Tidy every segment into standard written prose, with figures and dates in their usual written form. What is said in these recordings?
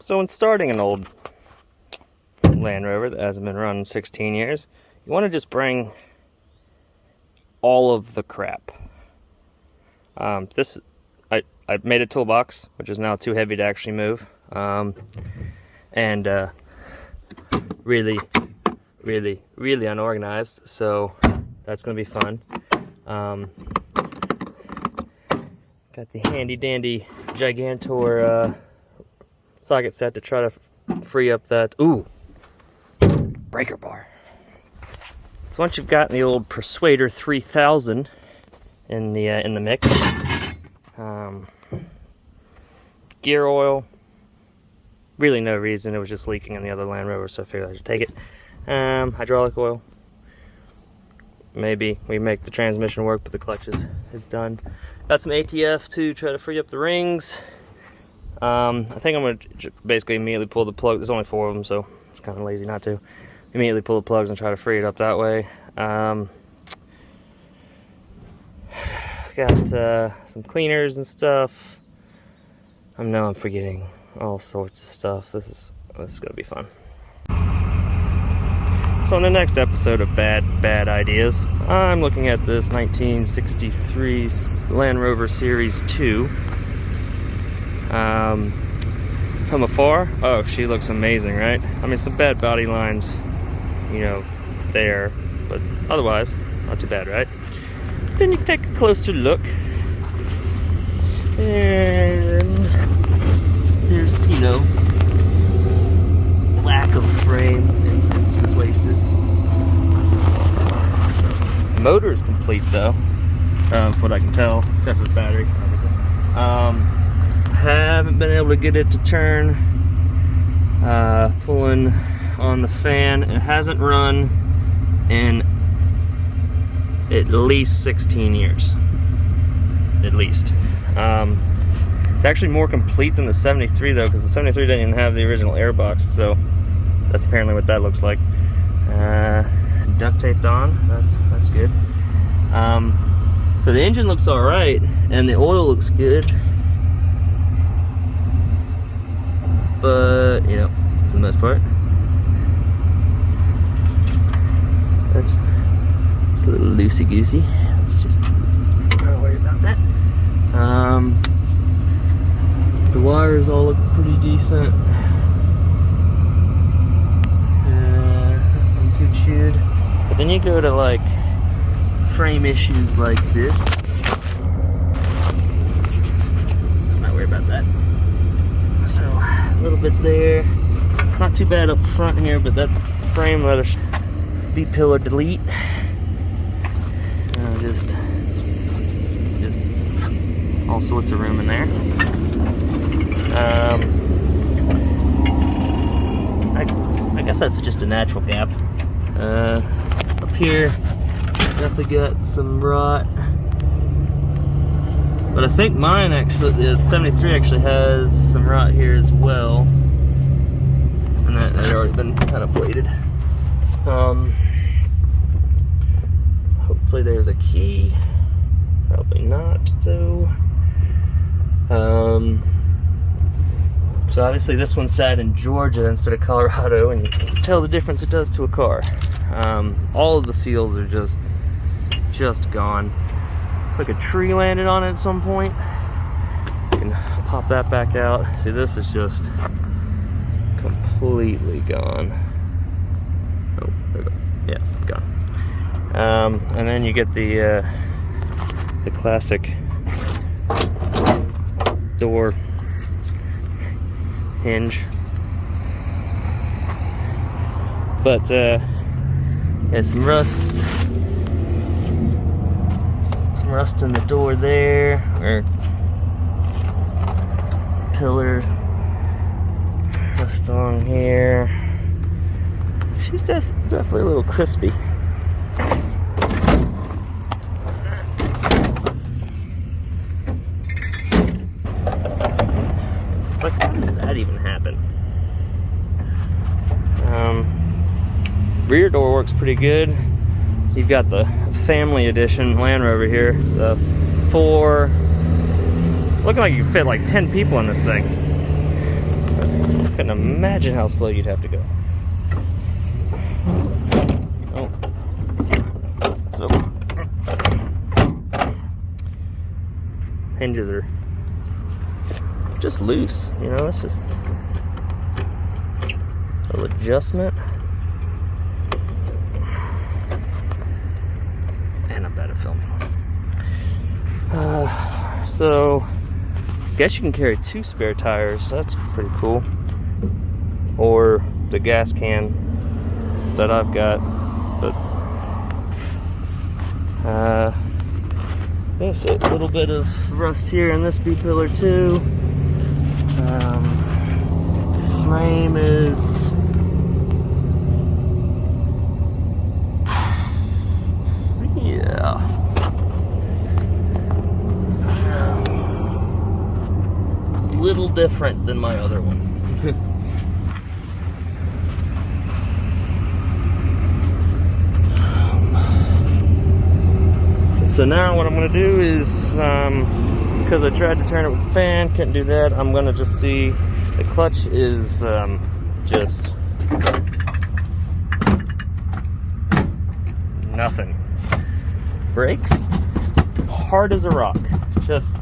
So when starting an old Land Rover that hasn't been run in 16 years, you want to just bring all of the crap. I made a toolbox, which is now too heavy to actually move, and really unorganized, so that's going to be fun. Got the handy dandy Gigantor socket set to try to free up that breaker bar. So once you've gotten the old Persuader 3000 in the mix, gear oil, really no reason, it was just leaking in the other Land Rover, so I figured I should take it. Hydraulic oil, maybe we make the transmission work, but the clutch is done. Got some ATF to try to free up the rings. I think I'm going to basically immediately pull the plug. There's only 4 of them, so it's kind of lazy not to. Immediately pull the plugs and try to free it up that way. Got some cleaners and stuff. I know I'm forgetting all sorts of stuff. This is going to be fun. So in the next episode of Bad Ideas, I'm looking at this 1963 Land Rover Series 2. From afar, oh, she looks amazing, right? I mean, some bad body lines, you know, there, but otherwise, not too bad, right? Then you take a closer look, and there's, you know, lack of frame in some places. The motor is complete, though, from what I can tell, except for the battery, obviously. Haven't been able to get it to turn. Pulling on the fan. It hasn't run in at least 16 years. At least. It's actually more complete than the 73 though, because the 73 didn't even have the original airbox, so that's apparently what that looks like. Duct taped on. That's good. So the engine looks alright, and the oil looks good. But, you know, for the most part, it's a little loosey-goosey. Let's just not worry about that. The wires all look pretty decent. Nothing too chewed. But then you go to, like, frame issues like this. Let's not worry about that. So, a little bit there. Not too bad up front here, but that frame letter B-pillar delete. Just all sorts of room in there. I guess that's just a natural gap. Up here, definitely got some rot. But I think mine actually, the 73 actually has some rot here as well. And that had already been kind of bladed. Hopefully there's a key. Probably not though. So obviously this one sat in Georgia instead of Colorado, and you can tell the difference it does to a car. All of the seals are just gone. It's like a tree landed on it at some point. You can pop that back out. See, this is just completely gone. Oh, there we go. Yeah, gone. And then you get the classic door hinge. But yeah, some rust in the door there, or pillar rust on here. She's just definitely a little crispy. It's like, how does that even happen? Rear door works pretty good. You've got the family edition Land Rover here. It's a 4, looking like you could fit like 10 people in this thing. Couldn't imagine how slow you'd have to go. Oh. So, hinges are just loose, you know, it's just a little adjustment. And I'm bad at filming. So, I guess you can carry 2 spare tires, so that's pretty cool. Or the gas can that I've got, but there's a little bit of rust here in this B-pillar too. Frame is a little different than my other one. So now what I'm going to do is, because I tried to turn it with the fan, couldn't do that, I'm going to just see, the clutch is just nothing. Brakes, hard as a rock, just.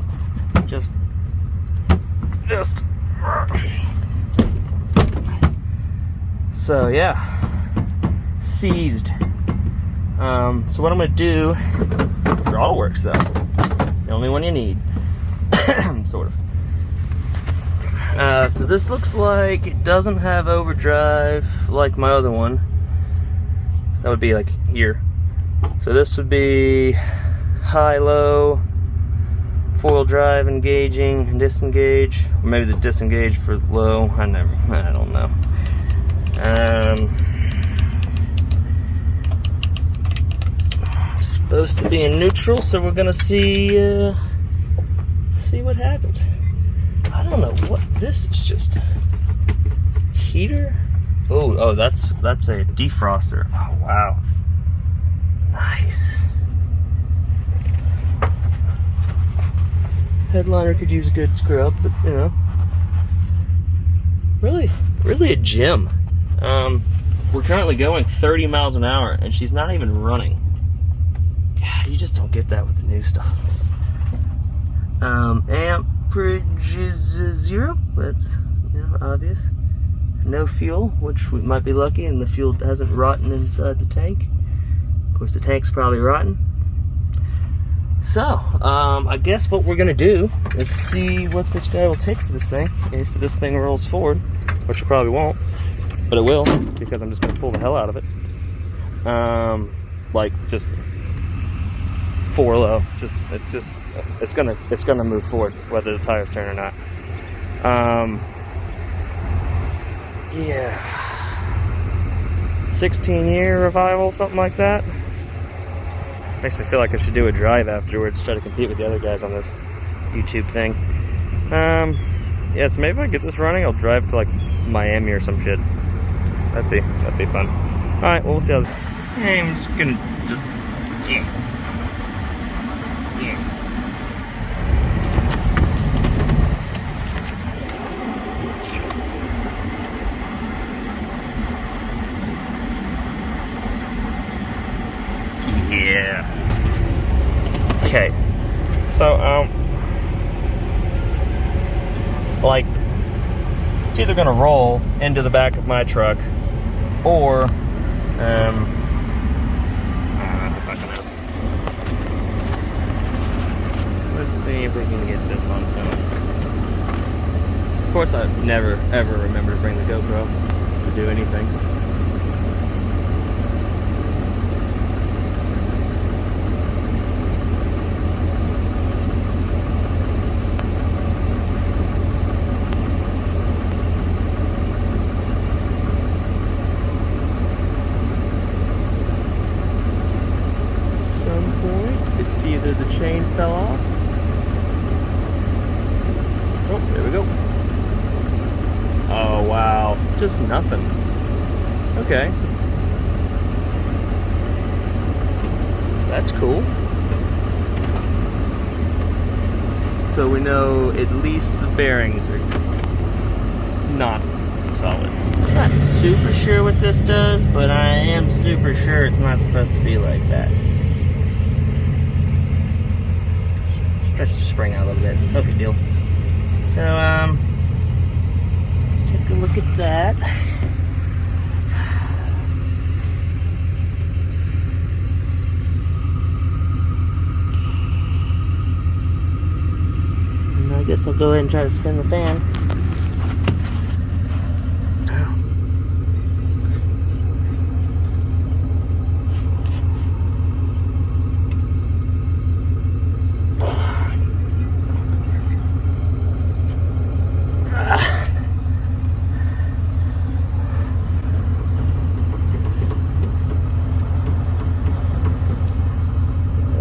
So yeah, seized. So what I'm going to do, throttle works though, the only one you need, sort of. So this looks like it doesn't have overdrive like my other one. That would be like here. So this would be high-low, four-wheel drive engaging and disengage, or maybe the disengage for low. I don't know. Supposed to be in neutral, so we're gonna see what happens. I don't know what this is. Just heater. Oh, that's a defroster. Oh wow, nice. Headliner could use a good scrub, but you know, really a gem. We're currently going 30 miles an hour, and she's not even running. God, you just don't get that with the new stuff. Amperage is 0. That's, you know, obvious. No fuel, which we might be lucky, and the fuel hasn't rotten inside the tank. Of course, the tank's probably rotten. So, I guess what we're gonna do is see what this guy will take for this thing. If this thing rolls forward, which it probably won't, but it will, because I'm just gonna pull the hell out of it. Like just 4 low. It's gonna move forward, whether the tires turn or not. Yeah. 16-year revival, something like that. Makes me feel like I should do a drive afterwards, try to compete with the other guys on this YouTube thing. Yeah, so maybe if I get this running, I'll drive to like Miami or some shit. That'd be fun. All right, well, we'll see how this. I'm just gonna yeah. Yeah. Okay. So, like, it's either gonna roll into the back of my truck, or, let's see if we can get this on film. Of course, I never, ever remember to bring the GoPro to do anything. Either the chain fell off. Oh, there we go. Oh wow, just nothing. Okay, so that's cool. So we know at least the bearings are not rock solid. I'm not super sure what this does, but I am super sure it's not supposed to be like that. Stretch the spring out a little bit, no big deal. So, take a look at that. And I guess I'll go ahead and try to spin the fan.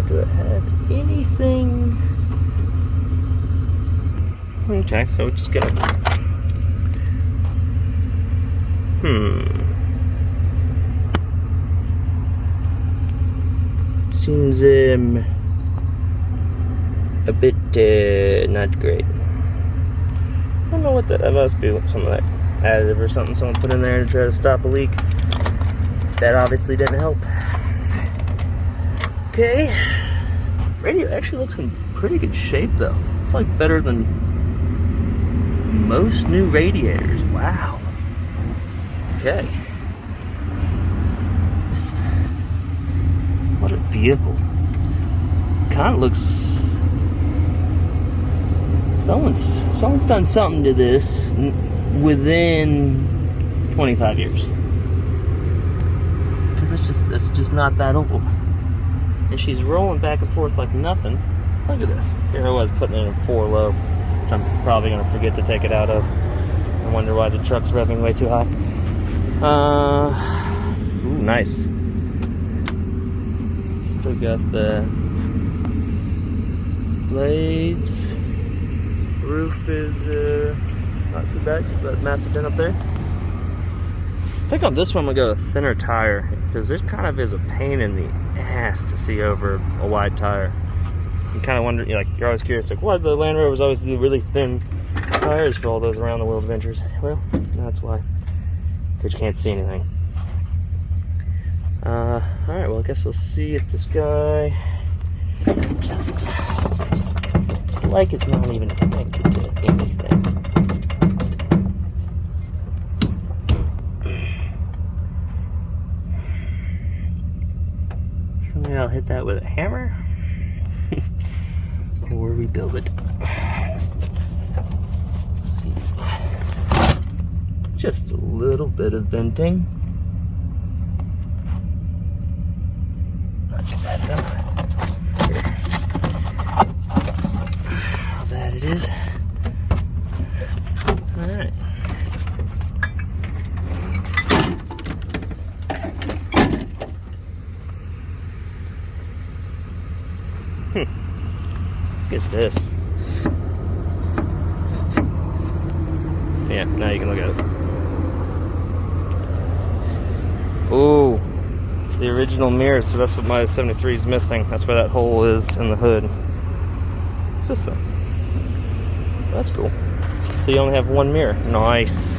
Do it have anything? Okay, so we're just gonna seems a bit not great. I don't know what that must be, some of that additive or something someone put in there to try to stop a leak. That obviously didn't help. Okay, radio actually looks in pretty good shape though. It's like better than most new radiators. Wow. Okay. Just, what a vehicle. Kind of looks. Someone's done something to this within 25 years. Because it's just not that old. And she's rolling back and forth like nothing. Look at this. Here I was putting it in 4 low, which I'm probably going to forget to take it out of. I wonder why the truck's revving way too high. Ooh, nice. Still got the blades. Roof is not too bad. Just that massive dent up there. I think on this one I'm going to go with a thinner tire, because this kind of is a pain in the ass to see over a wide tire. You kind of wonder, you're always curious, like, why the Land Rovers always do really thin tires for all those around the world adventures? Well, that's why. Because you can't see anything. Alright, well, I guess let's see if this guy just like it's not even connected to anything. So maybe I'll hit that with a hammer. Or rebuild it. Let's see. Just a little bit of venting. Not too bad though. Here. How bad it is. Alright. Look at this. Yeah, now you can look at it. Ooh, the original mirror, so that's what my 73 is missing. That's where that hole is in the hood. What's this thing? That's cool. So you only have one mirror. Nice.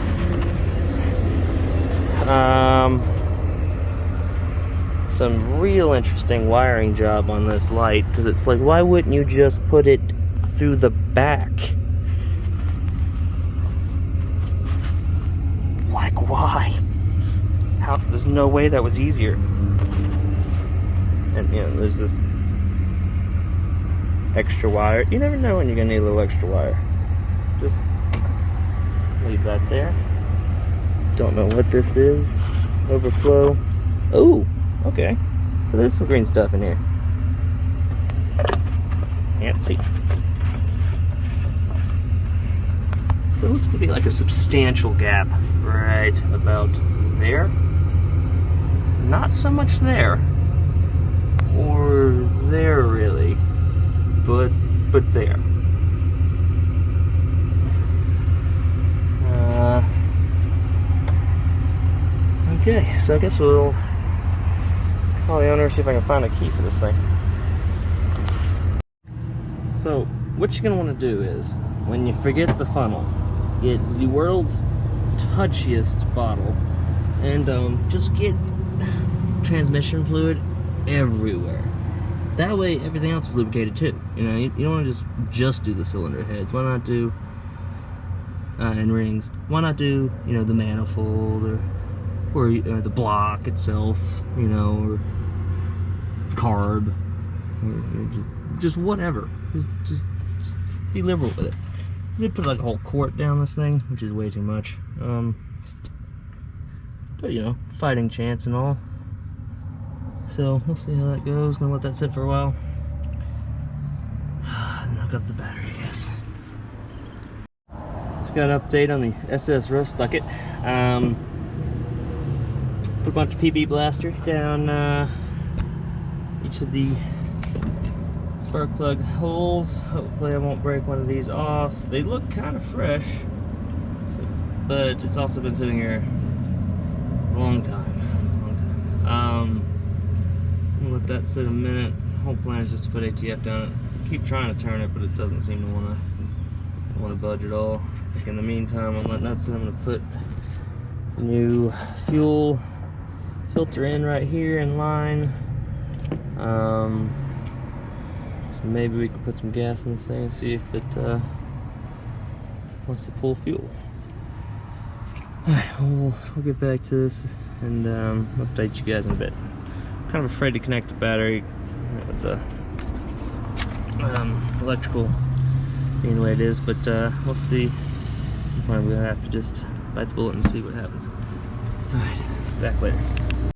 Some real interesting wiring job on this light, because it's like, why wouldn't you just put it through the back? Like, why? How? There's no way that was easier. And there's this extra wire. You never know when you're gonna need a little extra wire. Just leave that there. Don't know what this is. Overflow. Oh. Okay, so there's some green stuff in here. Can't see. There looks to be like a substantial gap right about there. Not so much there. Or there really. But there. Okay, so I guess we'll call the owner, see if I can find a key for this thing. So, what you're going to want to do is, when you forget the funnel, the world's touchiest bottle, and just get transmission fluid everywhere. That way everything else is lubricated too. You know, you don't want to just do the cylinder heads. Why not do and rings? Why not do, you know, the manifold or the block itself, you know, or carb, or just whatever. Just be liberal with it. They put like a whole quart down this thing, which is way too much. But you know, fighting chance and all. So we'll see how that goes. Gonna let that sit for a while. And hook up the battery, I guess. So we got an update on the SS Rust Bucket. Put a bunch of PB blaster down each of the spark plug holes. Hopefully I won't break one of these off. They look kind of fresh, but it's also been sitting here a long time. We'll let that sit a minute. The whole plan is just to put ATF down it. I keep trying to turn it, but it doesn't seem to want to budge at all. Like in the meantime, I'm letting that sit. I'm going to put the new fuel filter in right here in line. So maybe we can put some gas in this thing and see if it wants to pull fuel. Alright, we'll get back to this and update you guys in a bit. I'm kind of afraid to connect the battery with the electrical being the way it is, but we'll see. I'm probably gonna have to just bite the bullet and see what happens. Alright, back later.